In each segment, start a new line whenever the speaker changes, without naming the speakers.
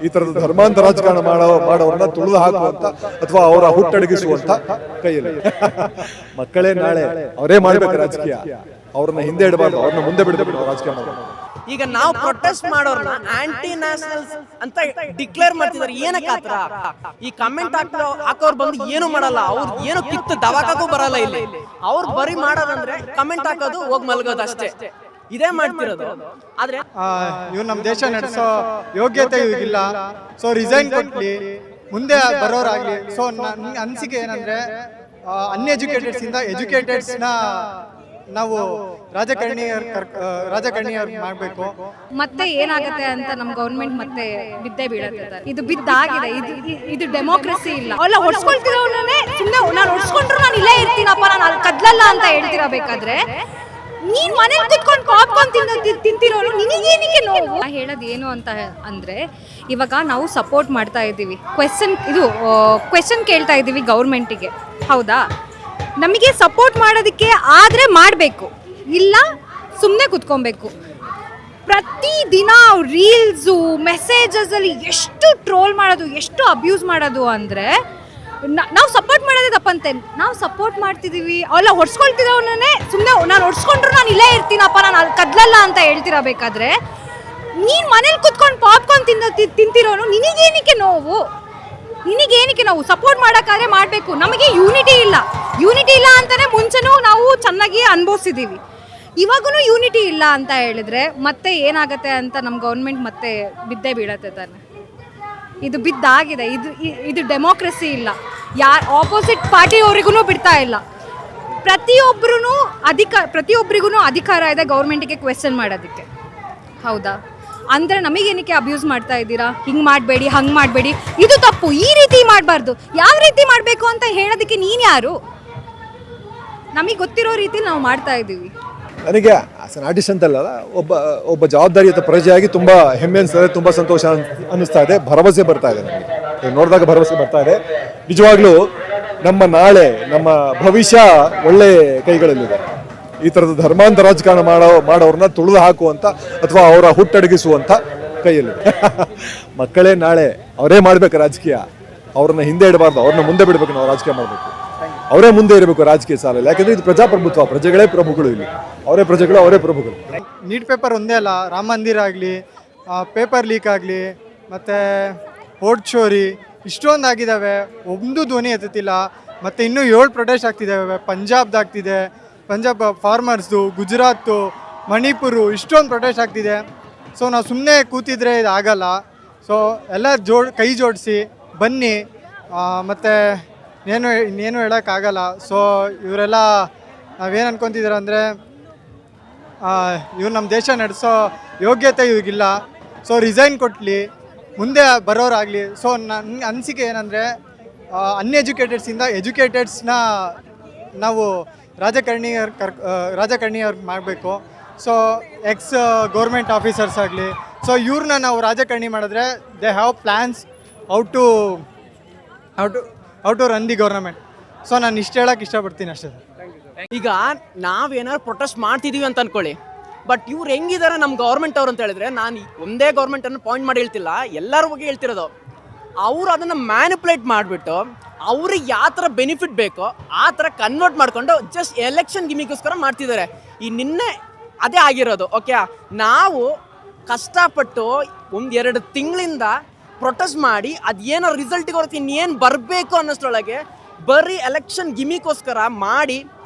ಈ ತರದ ಧರ್ಮಾಂತರ ರಾಜಕಾರಣ ಮಾಡೋರನ್ನ ತುಳಿದು ಹಾಕುವಂತ ಅಥವಾ ಅವರ ಹುಟ್ಟಡಗಿಸುವಂತ ಕೈಯಲ್ಲಿ ಮಕ್ಕಳೇ ನಾಳೆ ಅವರೇ ಮಾಡ್ಬೇಕು ರಾಜಕೀಯ. ಅವ್ರನ್ನ ಹಿಂದೆ ಇಡಬಾರ್ದು, ಅವ್ರನ್ನ ಮುಂದೆ ಬಿಡಬೇಕು ರಾಜಕೀಯ ಮಾಡೋದು.
ಈಗ ನಾವು ಪ್ರೊಟೆಸ್ಟ್ ಮಾಡೋರ್ನ ಆಂಟಿ ನ್ಯಾಷನಲ್ಸ್ ಅಂತ ಡಿಕ್ಲೇರ್ ಮಾಡ್ತಿದಾರೆ. ಏನಕ್ಕೆ ಆತರ? ಈ ಕಮೆಂಟ್ ಹಾಕೋರ್ ಬಂದು ಏನು ಮಾಡಲ್ಲ, ಅವ್ರು ಏನು ಕಿತ್ತು ದವಾಖಾಗೂ ಬರಲ್ಲ. ಇಲ್ಲಿ ಅವ್ರು ಬರೀ ಮಾಡೋದಂದ್ರೆ ಕಮೆಂಟ್ ಹಾಕೋದು, ಹೋಗಿ ಮಲ್ಗೋದು ಅಷ್ಟೇ. ಇದೇ ಮಾಡ್ತಿರೋದು. ಆದ್ರೆ
ಇವ್ರು ನಮ್ಮ ದೇಶ ನಡೆಸೋ ಯೋಗ್ಯತೆ ಇವಾಗಿಲ್ಲ. ಸೊ ರಿಸೈನ್ ಕೊಟ್ಲಿ, ಮುಂದೆ ಬರೋರಾಗ್ಲಿ. ಸೊ ನನ್ನ ಅನಿಸಿಕೆ ಏನಂದ್ರೆ ಅನ್ಎಜುಕೇಟೆಡ್ಸ್ ಇಂದ ಎಜುಕೇಟೆಡ್ಸ್ ನ ನಾವು ರಾಜಕಾರಣಿಯರ್ ಮಾಡಬೇಕು.
ಮತ್ತೆ ಏನಾಗುತ್ತೆ ಅಂತ ನಮ್ಮ ಗೌರ್ಮೆಂಟ್ ಮತ್ತೆ ಬಿದ್ದೇ ಬೀಳತ್ತೆ. ಇದು ಬಿದ್ದಾಗಿದೆ. ಇದು ಡೆಮೋಕ್ರಸಿ ಇಲ್ಲ. ಅಲ್ಲ, ಹೊಡ್ಸ್ಕೊಳ್ತಿರೋನೇ ಸುಮ್ಮನೆ ನಾನು ಹೊಡ್ಸ್ಕೊಂಡ್ರು ನಾನು ಇಲ್ಲೇ ಇರ್ತೀನಪ್ಪ, ನಾನು ಅಲ್ಲಿ ಕದ್ಲಲ್ಲ ಅಂತ ಹೇಳ್ತಿರಬೇಕಾದ್ರೆ ನೀನ್ ಮನೇಲಿ ಕುತ್ಕೊಂಡು ಪಾಪ್ಕಾರ್ನ್ ತಿಂತಿರೋರು ನಿನಗೇನಿಗೆ ನೋವು? ಹೇಳೋದು ಏನು ಅಂತ ಅಂದ್ರೆ, ಇವಾಗ ನಾವು ಸಪೋರ್ಟ್ ಮಾಡ್ತಾ ಇದ್ದೀವಿ, ಕ್ವೆಶನ್ ಕೇಳ್ತಾ ಇದ್ದೀವಿ ಗೌರ್ಮೆಂಟಿಗೆ. ಹೌದಾ? ನಮಗೆ ಸಪೋರ್ಟ್ ಮಾಡೋದಕ್ಕೆ ಆದರೆ ಮಾಡಬೇಕು, ಇಲ್ಲ ಸುಮ್ಮನೆ ಕುತ್ಕೊಬೇಕು. ಪ್ರತಿದಿನ ರೀಲ್ಸು ಮೆಸೇಜಸಲ್ಲಿ ಎಷ್ಟು ಟ್ರೋಲ್ ಮಾಡೋದು, ಎಷ್ಟು ಅಬ್ಯೂಸ್ ಮಾಡೋದು ಅಂದರೆ ನಾವು ಸಪೋರ್ಟ್ ಮಾಡೋದೇ ತಪ್ಪಂತೆ. ನಾವು ಸಪೋರ್ಟ್ ಮಾಡ್ತಿದ್ದೀವಿ, ಅವೆಲ್ಲ ಹೊಡ್ಸ್ಕೊಳ್ತಿರೋನೇ ಸುಮ್ಮನೆ ನಾನು ಹೊಡ್ಸ್ಕೊಂಡ್ರು ನಾನು ಇಲ್ಲೇ ಇರ್ತೀನಪ್ಪ, ನಾನು ಅಲ್ಲಿ ಕದ್ಲಲ್ಲ ಅಂತ ಹೇಳ್ತಿರಬೇಕಾದ್ರೆ ನೀನು ಮನೇಲಿ ಕುತ್ಕೊಂಡು ಪಾಪ್ಕಾರ್ನ್ ತಿಂತಿರೋನು ನಿನಗೇನಿಕೆ ನೋವು? ಸಪೋರ್ಟ್ ಮಾಡೋಕ್ಕಾದ್ರೆ ಮಾಡಬೇಕು. ನಮಗೆ ಯೂನಿಟಿ ಇಲ್ಲ ಅಂತಲೇ ಮುಂಚೆನೂ ನಾವು ಚೆನ್ನಾಗಿ ಅನುಭವಿಸಿದ್ದೀವಿ. ಇವಾಗೂ ಯೂನಿಟಿ ಇಲ್ಲ ಅಂತ ಹೇಳಿದ್ರೆ ಮತ್ತೆ ಏನಾಗುತ್ತೆ ಅಂತ ನಮ್ಮ ಗೌರ್ಮೆಂಟ್ ಮತ್ತೆ ಬಿದ್ದೇ ಬೀಳತ್ತೆ ತಾನೆ. ಇದು ಬಿದ್ದಾಗಿದೆ. ಇದು ಡೆಮೋಕ್ರಸಿ ಇಲ್ಲ. ಆಪೋಸಿಟ್ ಪಾರ್ಟಿಯವರಿಗೂ ಬಿಡ್ತಾ ಇಲ್ಲ. ಪ್ರತಿಯೊಬ್ಬರಿಗೂ ಅಧಿಕಾರ ಇದೆ ಗೌರ್ಮೆಂಟಿಗೆ ಕ್ವೆಶ್ಚನ್ ಮಾಡೋದಕ್ಕೆ. ಹೌದಾ? ಅಂದರೆ ನಮಗೇನಕ್ಕೆ ಅಬ್ಯೂಸ್ ಮಾಡ್ತಾ ಇದ್ದೀರಾ? ಹಿಂಗೆ ಮಾಡಬೇಡಿ, ಹಂಗೆ ಮಾಡಬೇಡಿ, ಇದು ತಪ್ಪು, ಈ ರೀತಿ ಮಾಡಬಾರ್ದು, ಯಾವ ರೀತಿ ಮಾಡಬೇಕು ಅಂತ ಹೇಳೋದಕ್ಕೆ ನೀನು ಯಾರು? ನಮಗೆ ಗೊತ್ತಿರೋ ರೀತಿ ನಾವು ಮಾಡ್ತಾ ಇದ್ದೀವಿ.
ನನಗೆ ಆರ್ಟಿಸ್ಟ್ ಅಂತಲ್ಲ, ಒಬ್ಬ ಜವಾಬ್ದಾರಿಯುತ ಪ್ರಜೆಯಾಗಿ ತುಂಬ ಹೆಮ್ಮೆ ಅನಿಸ್ತದೆ, ತುಂಬ ಸಂತೋಷ ಅನ್ನಿಸ್ತಾ ಇದೆ, ಭರವಸೆ ಬರ್ತಾ ಇದೆ. ನನಗೆ ನೋಡಿದಾಗ ಭರವಸೆ ಬರ್ತಾ ಇದೆ. ನಿಜವಾಗ್ಲೂ ನಮ್ಮ ನಾಳೆ, ನಮ್ಮ ಭವಿಷ್ಯ ಒಳ್ಳೆ ಕೈಗಳಲ್ಲಿದೆ. ಈ ಥರದ ಧರ್ಮಾಂತರ ರಾಜಕಾರಣ ಮಾಡೋರನ್ನ ತುಳಿದು ಹಾಕುವಂತ ಅಥವಾ ಅವರ ಹುಟ್ಟಡಗಿಸುವಂತ ಕೈಯಲ್ಲಿ ಮಕ್ಕಳೇ ನಾಳೆ ಅವರೇ ಮಾಡ್ಬೇಕು ರಾಜಕೀಯ. ಅವ್ರನ್ನ ಹಿಂದೆ ಇಡಬಾರ್ದು, ಅವ್ರನ್ನ ಮುಂದೆ ಬಿಡಬೇಕು. ನಾವು ರಾಜಕೀಯ ಮಾಡಬೇಕು, ಅವರೇ ಮುಂದೆ ಇರಬೇಕು ರಾಜಕೀಯ ಸಾಲಲ್ಲಿ. ಯಾಕಂದ್ರೆ ಇದು ಪ್ರಜಾಪ್ರಭುತ್ವ, ಪ್ರಜೆಗಳೇ ಪ್ರಭುಗಳು. ಇಲ್ಲಿ ಅವರೇ ಪ್ರಜೆಗಳು, ಅವರೇ ಪ್ರಭುಗಳು.
ನೀಟ್ ಪೇಪರ್ ಒಂದೇ ಅಲ್ಲ, ರಾಮ ಮಂದಿರ ಆಗಲಿ, ಪೇಪರ್ ಲೀಕ್ ಆಗಲಿ, ಮತ್ತು ಓಟ್ ಚೋರಿ, ಇಷ್ಟೊಂದು ಆಗಿದ್ದಾವೆ. ಒಂದು ಧ್ವನಿ ಎತ್ತುತ್ತಿಲ್ಲ. ಮತ್ತು ಇನ್ನೂ 7 ಪ್ರೊಟೆಸ್ಟ್ ಆಗ್ತಿದ್ದಾವೆ. ಪಂಜಾಬ್ ಫಾರ್ಮರ್ಸ್ದು, ಗುಜರಾತು, ಮಣಿಪುರು, ಇಷ್ಟೊಂದು ಪ್ರೊಟೆಸ್ಟ್ ಆಗ್ತಿದೆ. ಸೊ ನಾವು ಸುಮ್ಮನೆ ಕೂತಿದ್ರೆ ಇದು ಆಗಲ್ಲ. ಸೊ ಎಲ್ಲ ಕೈ ಜೋಡಿಸಿ ಬನ್ನಿ. ಮತ್ತು ಇನ್ನೇನು ಹೇಳೋಕ್ಕಾಗಲ್ಲ. ಸೊ ಇವರೆಲ್ಲ ನಾವೇನು ಅನ್ಕೊತಿದ್ದೀರ ಅಂದರೆ ಇವ್ರು ನಮ್ಮ ದೇಶ ನಡೆಸೋ ಯೋಗ್ಯತೆ ಇವಾಗಿಲ್ಲ. ಸೊ ರಿಸೈನ್ ಕೊಟ್ಲಿ, ಮುಂದೆ ಬರೋರಾಗಲಿ. ಸೊ ನನ್ನ ಅನಿಸಿಕೆ ಏನಂದರೆ ಅನ್ಎಜುಕೇಟೆಡ್ಸಿಂದ ಎಜುಕೇಟೆಡ್ಸ್ನ ನಾವು ರಾಜಕಾರಣಿಯರ್ ಮಾಡಬೇಕು. ಸೊ ಎಕ್ಸ್ ಗೌರ್ಮೆಂಟ್ ಆಫೀಸರ್ಸ್ ಆಗಲಿ, ಸೊ ಇವ್ರನ್ನ ನಾವು ರಾಜಕಾರಣಿ ಮಾಡಿದ್ರೆ they have plans how to run the government. So ನಾನು ಇಷ್ಟು ಹೇಳೋಕೆ ಇಷ್ಟಪಡ್ತೀನಿ ಅಷ್ಟೇ.
ಈಗ ನಾವೇನಾದ್ರು ಪ್ರೊಟೆಸ್ಟ್ ಮಾಡ್ತಿದೀವಿ ಅಂತ ಅನ್ಕೊಳ್ಳಿ, ಬಟ್ ಇವ್ರು ಹೆಂಗಿದ್ದಾರೆ ನಮ್ಮ ಗೌರ್ಮೆಂಟ್ ಅವ್ರು ಅಂತ ಹೇಳಿದ್ರೆ, ನಾನು ಒಂದೇ ಗೌರ್ಮೆಂಟನ್ನು ಪಾಯಿಂಟ್ ಮಾಡಿ ಹೇಳ್ತಿಲ್ಲ, ಎಲ್ಲರ ಬಗ್ಗೆ ಹೇಳ್ತಿರೋದು. ಅವರು ಅದನ್ನು ಮ್ಯಾನಿಪುಲೇಟ್ ಮಾಡಿಬಿಟ್ಟು ಅವ್ರಿಗೆ ಯಾವ ಥರ ಬೆನಿಫಿಟ್ ಬೇಕೋ ಆ ಥರ ಕನ್ವರ್ಟ್ ಮಾಡಿಕೊಂಡು ಜಸ್ಟ್ ಎಲೆಕ್ಷನ್ ಗಿಮಿಗೋಸ್ಕರ ಮಾಡ್ತಿದ್ದಾರೆ. ಈ ನಿನ್ನೆ ಅದೇ ಆಗಿರೋದು. ಓಕೆ, ನಾವು ಕಷ್ಟಪಟ್ಟು 1-2 ತಿಂಗಳಿಂದ ಪ್ರೊಟೆಸ್ಟ್ ಮಾಡಿ ಅದೇನೋ ರಿಸಲ್ಟಿಗೆ ಹೊರತು ಇನ್ನೇನು ಬರಬೇಕು ಅನ್ನೋಷ್ಟರೊಳಗೆ ಬರೀ ಎಲೆಕ್ಷನ್ ಗಿಮಿಗೋಸ್ಕರ ಮಾಡಿ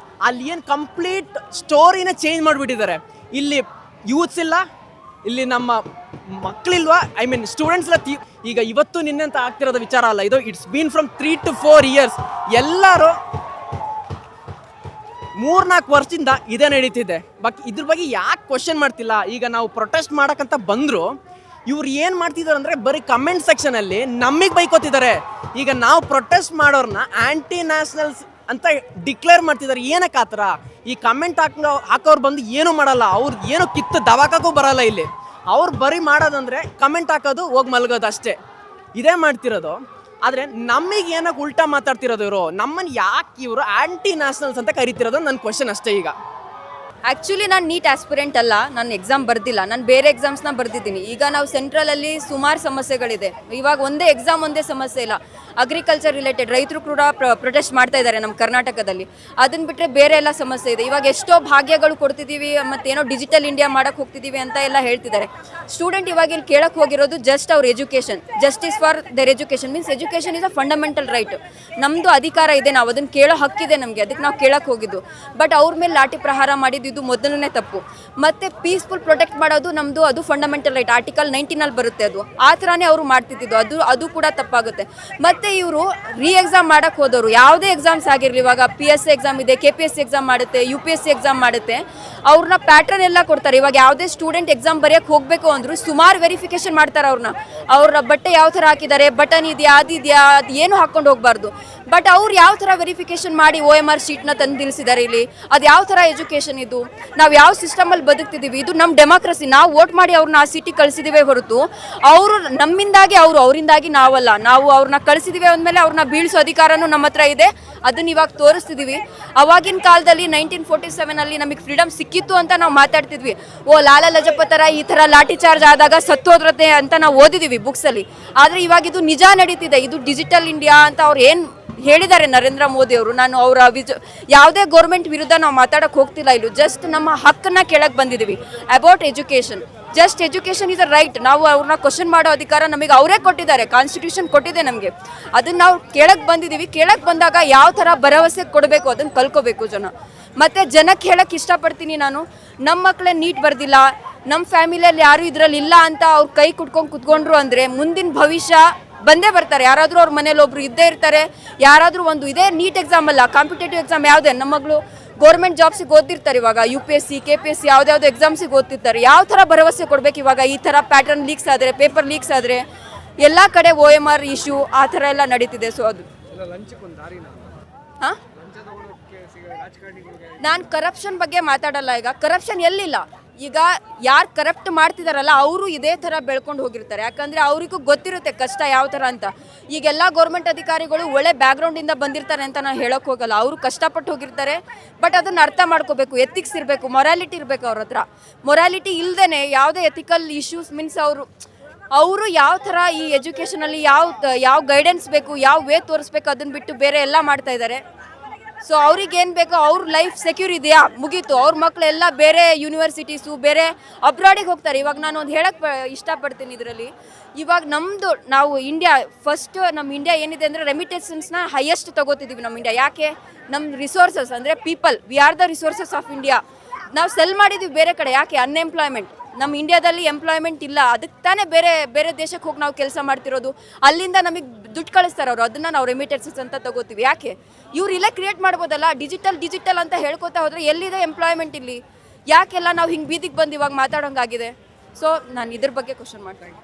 ಅಲ್ಲಿ ಏನು ಕಂಪ್ಲೀಟ್ ಸ್ಟೋರಿನ ಚೇಂಜ್ ಮಾಡಿಬಿಟ್ಟಿದ್ದಾರೆ. ಇಲ್ಲಿ ಯೂತ್ಸ್ ಇಲ್ಲ, ಇಲ್ಲಿ ನಮ್ಮ ಮಕ್ಕಳಿಲ್ವಾ, ಐ ಮೀನ್ ಸ್ಟೂಡೆಂಟ್ಸ್ ಎಲ್ಲ ಈಗ ಇವತ್ತು ನಿನ್ನೆ ಅಂತ ಆಗ್ತಿರೋದು ವಿಚಾರ ಅಲ್ಲ ಇದು. It's been from 3 to 4 years. ಎಲ್ಲರೂ 3-4 ವರ್ಷದಿಂದ ಇದೇ ನಡೀತಿದೆ. ಬಟ್ ಇದ್ರ ಬಗ್ಗೆ ಯಾಕೆ ಕ್ವಶನ್ ಮಾಡ್ತಿಲ್ಲ? ಈಗ ನಾವು ಪ್ರೊಟೆಸ್ಟ್ ಮಾಡೋಕ್ಕಂತ ಬಂದರು, ಇವ್ರು ಏನು ಮಾಡ್ತಿದ್ದಾರೆ ಅಂದರೆ ಬರೀ ಕಮೆಂಟ್ ಸೆಕ್ಷನಲ್ಲಿ ನಮಗೆ ಬೈಕೋತಿದ್ದಾರೆ. ಈಗ ನಾವು ಪ್ರೊಟೆಸ್ಟ್ ಮಾಡೋರ್ನ ಆಂಟಿ ನ್ಯಾಷನಲ್ಸ್ ಅಂತ ಡಿಕ್ಲೇರ್ ಮಾಡ್ತಿದ್ದಾರೆ. ಏನಕ್ಕೆ ಆ ಥರ? ಈ ಕಮೆಂಟ್ ಹಾಕೋರು ಬಂದು ಏನು ಮಾಡಲ್ಲ, ಅವ್ರು ಏನು ಕಿತ್ತು ದವಾಖಾಗೂ ಬರಲ್ಲ. ಇಲ್ಲಿ ಅವ್ರು ಬರೀ ಮಾಡೋದಂದ್ರೆ ಕಮೆಂಟ್ ಹಾಕೋದು, ಹೋಗಿ ಮಲ್ಗೋದು ಅಷ್ಟೇ. ಇದೇ ಮಾಡ್ತಿರೋದು. ಆದರೆ ನಮಗೆ ಏನಕ್ಕೆ ಉಲ್ಟಾ ಮಾತಾಡ್ತಿರೋದು ಇವರು? ನಮ್ಮನ್ನು ಯಾಕೆ ಇವರು ಆಂಟಿ ನ್ಯಾಷನಲ್ಸ್ ಅಂತ ಕರಿತಿರೋದು ನನ್ನ ಕ್ವಶನ್ ಅಷ್ಟೇ. ಈಗ
ಆ್ಯಕ್ಚುಲಿ ನಾನು ನೀಟ್ ಆಸ್ಪಿರೆಂಟ್ ಅಲ್ಲ, ನಾನು ಎಕ್ಸಾಮ್ ಬರ್ದಿಲ್ಲ, ನಾನು ಬೇರೆ ಎಕ್ಸಾಮ್ಸ್ನ ಬರ್ದಿದ್ದೀನಿ. ಈಗ ನಾವು ಸೆಂಟ್ರಲಲ್ಲಿ ಸುಮಾರು ಸಮಸ್ಯೆಗಳಿದೆ. ಇವಾಗ ಒಂದೇ ಸಮಸ್ಯೆ ಇಲ್ಲ. ಅಗ್ರಿಕಲ್ಚರ್ ರಿಲೇಟೆಡ್ ರೈತರು ಕೂಡ ಪ್ರೊಟೆಸ್ಟ್ ಮಾಡ್ತಾ ಇದ್ದಾರೆ ನಮ್ಮ ಕರ್ನಾಟಕದಲ್ಲಿ. ಅದನ್ನು ಬಿಟ್ಟರೆ ಬೇರೆ ಎಲ್ಲ ಸಮಸ್ಯೆ ಇದೆ. ಇವಾಗ ಎಷ್ಟೋ ಭಾಗ್ಯಗಳು ಕೊಡ್ತಿದ್ದೀವಿ, ಮತ್ತೇನೋ ಡಿಜಿಟಲ್ ಇಂಡಿಯಾ ಮಾಡೋಕ್ಕೆ ಹೋಗ್ತಿದ್ದೀವಿ ಅಂತ ಎಲ್ಲ ಹೇಳ್ತಿದ್ದಾರೆ. ಸ್ಟೂಡೆಂಟ್ ಇವಾಗ ಇಲ್ಲಿ ಕೇಳಕ್ಕೆ ಹೋಗಿರೋದು ಜಸ್ಟ್ ಅವ್ರ education, justice for their education. Means education is a fundamental right. ನಮ್ಮದು ಅಧಿಕಾರ ಇದೆ, ನಾವು ಅದನ್ನು ಕೇಳೋ ಹಕ್ಕಿದೆ ನಮಗೆ, ಅದಕ್ಕೆ ನಾವು ಕೇಳಕ್ಕೆ ಹೋಗಿದ್ದು. ಬಟ್ ಅವ್ರ ಮೇಲೆ ಲಾಠಿ ಪ್ರಹಾರ ಮಾಡಿದ್ದು ಇದು ಮೊದಲನೇ ತಪ್ಪು. ಮತ್ತು ಪೀಸ್ಫುಲ್ ಪ್ರೊಟೆಕ್ಟ್ ಮಾಡೋದು ನಮ್ಮದು, ಅದು ಫಂಡಮೆಂಟಲ್ ರೈಟ್, ಆರ್ಟಿಕಲ್ 19 ಬರುತ್ತೆ. ಆ ಥರನೇ ಅವರು ಮಾಡ್ತಿದ್ದು, ಅದು ಕೂಡ ತಪ್ಪಾಗುತ್ತೆ. ಮತ್ತು ಇವರು ಎಕ್ಸಾಮ್ ಮಾಡಕ್ಕೆ ಹೋದವರು, ಯಾವುದೇ ಎಕ್ಸಾಮ್ಸ್ ಆಗಿರಲಿ, ಇವಾಗ PSC ಎಕ್ಸಾಮ್ ಇದೆ, KPSC ಎಕ್ಸಾಮ್ ಮಾಡುತ್ತೆ, UPSC ಎಕ್ಸಾಮ್ ಮಾಡುತ್ತೆ, ಅವ್ರನ್ನ ಪ್ಯಾಟ್ರನ್ ಎಲ್ಲ ಕೊಡ್ತಾರೆ. ಇವಾಗ ಯಾವುದೇ ಸ್ಟೂಡೆಂಟ್ ಎಕ್ಸಾಮ್ ಬರೆಯೋಕ್ಕೆ ಹೋಗಬೇಕು ಅಂದರೂ ಸುಮಾರು ವೆರಿಫಿಕೇಶನ್ ಮಾಡ್ತಾರೆ ಅವ್ರ ಬಟ್ಟೆ ಯಾವ ಥರ ಹಾಕಿದ್ದಾರೆ, ಬಟನ್ ಇದೆಯಾ, ಅದಿದೆಯಾ, ಅದು ಏನು ಹಾಕ್ಕೊಂಡು ಹೋಗಬಾರ್ದು. ಬಟ್ ಅವ್ರು ಯಾವ ಥರ ವೆರಿಫಿಕೇಶನ್ ಮಾಡಿ OMR ಶೀಟ್ನ ತಂದು ನಿಲ್ಲಿಸಿದ್ದಾರೆ ಇಲ್ಲಿ. ಅದು ಯಾವ ಥರ ಎಜುಕೇಷನ್ ಇದು? ನಾವು ಯಾವ ಸಿಸ್ಟಮಲ್ಲಿ ಬದುಕ್ತಿದ್ದೀವಿ? ಇದು ನಮ್ಮ ಡೆಮಾಕ್ರಸಿ. ನಾವು ವೋಟ್ ಮಾಡಿ ಅವ್ರನ್ನ ಆ ಸಿಟಿಗೆ ಕಳಿಸಿದ್ದೀವಿ ಹೊರತು ಅವರು ನಮ್ಮಿಂದಾಗಿ ಅವರಿಂದಾಗಿ ನಾವಲ್ಲ. ನಾವು ಅವ್ರನ್ನ ಕಳಿಸಿದ್ದೀವಿ ಅಂದಮೇಲೆ ಅವ್ರನ್ನ ಬೀಳಿಸೋ ಅಧಿಕಾರನೂ ನಮ್ಮ ಹತ್ರ ಇದೆ. ಅದನ್ನ ಇವಾಗ ತೋರಿಸ್ತಿದ್ದೀವಿ. ಅವಾಗಿನ ಕಾಲದಲ್ಲಿ 1947 ನಮಗೆ ಫ್ರೀಡಮ್ ಸಿಕ್ಕಿತ್ತು ಅಂತ ನಾವು ಮಾತಾಡ್ತಿದ್ವಿ. ಲಾಲಾ ಲಜಪತ್ ಥರ ಈ ಥರ ಲಾಠಿ ಚಾರ್ಜ್ ಆದಾಗ ಸತ್ತೋದ್ರತೆ ಅಂತ ನಾವು ಓದಿದ್ದೀವಿ ಬುಕ್ಸಲ್ಲಿ. ಆದರೆ ಇವಾಗ ಇದು ನಿಜ ನಡೀತಿದೆ. ಇದು ಡಿಜಿಟಲ್ ಇಂಡಿಯಾ ಅಂತ ಅವ್ರು ಏನು ಹೇಳಿದ್ದಾರೆ ನರೇಂದ್ರ ಮೋದಿ ಅವರು. ನಾನು ಅವರ ಯಾವುದೇ ಗೌರ್ಮೆಂಟ್ ವಿರುದ್ಧ ನಾವು ಮಾತಾಡೋಕ್ಕೆ ಹೋಗ್ತಿಲ್ಲ. ಇಲ್ಲಿ ಜಸ್ಟ್ ನಮ್ಮ ಹಕ್ಕನ್ನು ಕೇಳಕ್ಕೆ ಬಂದಿದ್ದೀವಿ about education. Just education is a right. ನಾವು ಅವ್ರನ್ನ ಕ್ವಶನ್ ಮಾಡೋ ಅಧಿಕಾರ ನಮಗೆ ಅವರೇ ಕೊಟ್ಟಿದ್ದಾರೆ, ಕಾನ್ಸ್ಟಿಟ್ಯೂಷನ್ ಕೊಟ್ಟಿದೆ ನಮಗೆ. ಅದನ್ನು ನಾವು ಕೇಳಕ್ಕೆ ಬಂದಿದ್ದೀವಿ. ಕೇಳಕ್ಕೆ ಬಂದಾಗ ಯಾವ ಥರ ಭರವಸೆ ಕೊಡಬೇಕು ಅದನ್ನು ಕಲ್ಕೋಬೇಕು ಜನ. ಮತ್ತು ಜನಕ್ಕೆ ಹೇಳಕ್ಕೆ ಇಷ್ಟಪಡ್ತೀನಿ ನಾನು, ನಮ್ಮ ಮಕ್ಕಳೇ ನೀಟ್ ಬರ್ದಿಲ್ಲ, ನಮ್ಮ ಫ್ಯಾಮಿಲಿಯಲ್ಲಿ ಯಾರೂ ಇದರಲ್ಲಿ ಇಲ್ಲ ಅಂತ ಅವ್ರು ಕೈ ಕುತ್ಕೊಂಡ್ರು ಅಂದರೆ ಮುಂದಿನ ಭವಿಷ್ಯ ಬಂದೇ ಬರ್ತಾರೆ. ಯಾರಾದರೂ ಅವ್ರ ಮನೇಲಿ ಒಬ್ರು ಇದ್ದೇ ಇರ್ತಾರೆ. ಯಾರಾದರೂ ಒಂದು ಇದೇ ನೀಟ್ ಎಕ್ಸಾಮ್ ಅಲ್ಲ, ಕಾಂಪಿಟೇಟಿವ್ ಎಕ್ಸಾಮ್ ಯಾವುದೇ ನಮ್ಮ ಮಗಳು ಗೌರ್ಮೆಂಟ್ ಜಾಬ್ಸಿಗೆ ಓದ್ತಿರ್ತಾರೆ. ಇವಾಗ UPSC KPSC ಯಾವುದ್ಯಾವುದೋ ಎಕ್ಸಾಮ್ಸಿಗೆ ಓದ್ತಿರ್ತಾರೆ. ಯಾವ ಥರ ಭರವಸೆ ಕೊಡಬೇಕು ಇವಾಗ? ಈ ಥರ ಪ್ಯಾಟರ್ನ್ ಲೀಕ್ಸ್ ಆದರೆ, ಪೇಪರ್ ಲೀಕ್ಸ್ ಆದರೆ ಎಲ್ಲ ಕಡೆ OMR ಇಶ್ಯೂ ಆ ಥರ ಎಲ್ಲ ನಡೀತಿದೆ. ಸೊ ಅದು ಹಾಂ, ನಾನು ಕರಪ್ಷನ್ ಬಗ್ಗೆ ಮಾತಾಡಲ್ಲ. ಈಗ ಕರಪ್ಷನ್ ಎಲ್ಲಿಲ್ಲ. ಈಗ ಯಾರು ಕರಪ್ಟ್ ಮಾಡ್ತಿದಾರಲ್ಲ ಅವರು ಇದೇ ಥರ ಬೆಳ್ಕೊಂಡು ಹೋಗಿರ್ತಾರೆ. ಯಾಕಂದರೆ ಅವರಿಗೂ ಗೊತ್ತಿರುತ್ತೆ ಕಷ್ಟ ಯಾವ ಥರ ಅಂತ. ಈಗೆಲ್ಲ ಗೌರ್ಮೆಂಟ್ ಅಧಿಕಾರಿಗಳು ಒಳ್ಳೆ ಬ್ಯಾಕ್ಗ್ರೌಂಡಿಂದ ಬಂದಿರ್ತಾರೆ ಅಂತ ನಾನು ಹೇಳೋಕ್ಕೆ ಹೋಗಲ್ಲ. ಅವರು ಕಷ್ಟಪಟ್ಟು ಹೋಗಿರ್ತಾರೆ. ಬಟ್ ಅದನ್ನು ಅರ್ಥ ಮಾಡ್ಕೋಬೇಕು. ಎಥಿಕ್ಸ್ ಇರಬೇಕು, ಮೊರಾಲಿಟಿ ಇರಬೇಕು ಅವ್ರ ಹತ್ರ. ಮೊರಾಲಿಟಿ ಇಲ್ಲದೇ ಯಾವುದೇ ಎಥಿಕಲ್ ಇಶ್ಯೂಸ್ ಮೀನ್ಸ್ ಅವರು ಯಾವ ಥರ ಈ ಎಜುಕೇಷನಲ್ಲಿ ಯಾವ ಗೈಡೆನ್ಸ್ ಬೇಕು, ಯಾವ ವೇ ತೋರಿಸ್ಬೇಕು ಅದನ್ನು ಬಿಟ್ಟು ಬೇರೆ ಎಲ್ಲ ಮಾಡ್ತಾ ಇದ್ದಾರೆ. ಸೊ ಅವ್ರಿಗೇನು ಬೇಕೋ ಅವ್ರ ಲೈಫ್ ಸೆಕ್ಯೂರ್ ಇದೆಯಾ, ಮುಗೀತು. ಅವ್ರ ಮಕ್ಕಳೆಲ್ಲ ಬೇರೆ ಯೂನಿವರ್ಸಿಟೀಸು, ಬೇರೆ ಅಬ್ರಾಡಿಗೆ ಹೋಗ್ತಾರೆ. ಇವಾಗ ನಾನು ಒಂದು ಹೇಳಕ್ಕೆ ಇಷ್ಟಪಡ್ತೀನಿ ಇದರಲ್ಲಿ. ಇವಾಗ ನಾವು ಇಂಡಿಯಾ ಫಸ್ಟ್, ನಮ್ಮ ಇಂಡಿಯಾ ಏನಿದೆ ಅಂದರೆ ರೆಮಿಟೆನ್ಸನ್ನ ಹೈಯೆಸ್ಟ್ ತಗೋತಿದ್ದೀವಿ ನಮ್ಮ ಇಂಡಿಯಾ. ಯಾಕೆ? ನಮ್ಮ ರಿಸೋರ್ಸಸ್ ಅಂದರೆ people, we are the resources of India. ನಾವು ಸೆಲ್ ಮಾಡಿದ್ದೀವಿ ಬೇರೆ ಕಡೆ. ಯಾಕೆ? ಅನ್ಎಂಪ್ಲಾಯ್ಮೆಂಟ್. ನಮ್ಮ ಇಂಡಿಯಾದಲ್ಲಿ ಎಂಪ್ಲಾಯ್ಮೆಂಟ್ ಇಲ್ಲ. ಅದಕ್ಕೆ ತಾನೇ ಬೇರೆ ದೇಶಕ್ಕೆ ಹೋಗಿ ನಾವು ಕೆಲಸ ಮಾಡ್ತಿರೋದು. ಅಲ್ಲಿಂದ ನಮಗೆ ದುಡ್ಡು ಕಳಿಸ್ತಾರೆ ಅವರು. ಅದನ್ನು ನಾವು ರೆಮಿಟೆನ್ಸಸ್ ಅಂತ ತಗೋತೀವಿ. ಯಾಕೆ? ಇವ್ರು ಇಲ್ಲೇ ಕ್ರಿಯೇಟ್ ಮಾಡ್ಬೋದಲ್ಲ. ಡಿಜಿಟಲ್ ಅಂತ ಹೇಳ್ಕೊತಾ ಹೋದರೆ ಎಲ್ಲಿದೆ ಎಂಪ್ಲಾಯ್ಮೆಂಟ್ ಇಲ್ಲಿ? ಯಾಕೆಲ್ಲ ನಾವು ಹಿಂಗೆ ಬೀದಿಗೆ ಬಂದು ಇವಾಗ ಮಾತಾಡೋಂಗಾಗಿದೆ? ಸೊ ನಾನು ಇದ್ರ ಬಗ್ಗೆ ಕ್ವಶನ್ ಮಾಡ್ತೀನಿ.